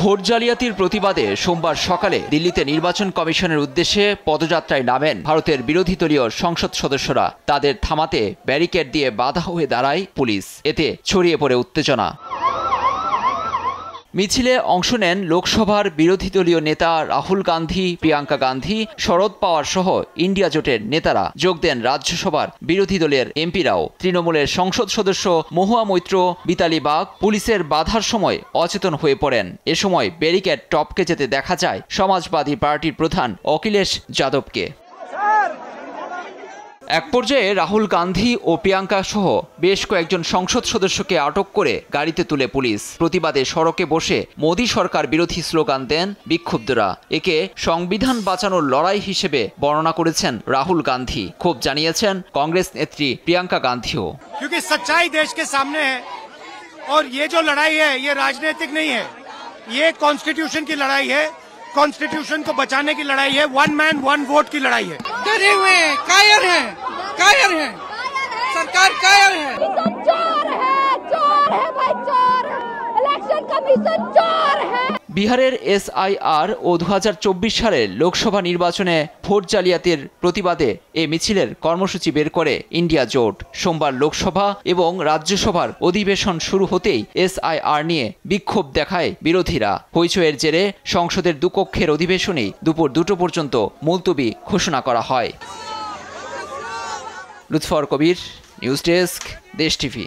Vote জালিয়াতির প্রতিবাদে সোমবার সকালে দিল্লিতে নির্বাচন কমিশনের উদ্দেশ্যে পদযাত্রায় নামেন ভারতের বিরোধী দলীয় সংসদ সদস্যরা। তাদের থামাতে ব্যারিকেড দিয়ে বাধা হয়ে দাঁড়ায় পুলিশ। এতে ছড়িয়ে পড়ে উত্তেজনা। মিছিলে অংশ নেন লোকসভার বিরোধী দলীয় নেতা রাহুল গান্ধী, প্রিয়াঙ্কা গান্ধী, শরদ পাওয়ার সহ ইন্ডিয়া জোটের নেতারা। যোগ দেন রাজ্যসভার বিরোধী দলের এমপিরাও। তৃণমূলের সংসদ সদস্য মহুয়া মৈত্র, মিতালি বাগ পুলিশের বাধার সময় অচেতন হয়ে পড়েন। এ সময় ব্যারিকেড টপকে যেতে দেখা যায় সমাজবাদী পার্টির প্রধান অখিলেশ যাদবকে। এক পর্যায়ে রাহুল গান্ধী ও প্রিয়াঙ্কা সহ বেশ কয়েকজন সংসদ সদস্যকে আটক করে গাড়িতে তুলে পুলিশ। প্রতিবাদে সড়কে বসে মোদী সরকার বিরোধী স্লোগান দেন বিক্ষুব্ধরা। একে সংবিধান বাঁচানোর লড়াই হিসেবে বর্ণনা করেছেন রাহুল গান্ধী। ক্ষোভ জানিয়েছেন কংগ্রেস নেত্রী প্রিয়াঙ্কা গান্ধীও। क्योंकि सच्चाई देश के सामने है और ये जो लड़ाई है ये राजनीतिक नहीं है, ये कॉन्स्टिट्यूशन की लड़ाई है। कॉन्स्टिट्यूशन को बचाने की लड़ाई है। वन मैन वन वोट की लड़ाई है। डरे हुए हैं, कायर हैं, सरकार कायर है। चोर है भाई, चोर है। इलेक्शन कमीशन चोर है। বিহারের SIR ও 2024 সালের লোকসভা নির্বাচনে ভোট জালিয়াতির প্রতিবাদে এ মিছিলের কর্মসূচি বের করে ইন্ডিয়া জোট। সোমবার লোকসভা এবং রাজ্যসভার অধিবেশন শুরু হতেই SIR নিয়ে বিক্ষোভ দেখায় বিরোধীরা। হইচইয়ের জেরে সংসদের দুকক্ষের অধিবেশনেই দুপুর 2টো পর্যন্ত মুলতবি ঘোষণা করা হয়। লুৎফর কবির, নিউজ ডেস্ক, দেশ টিভি।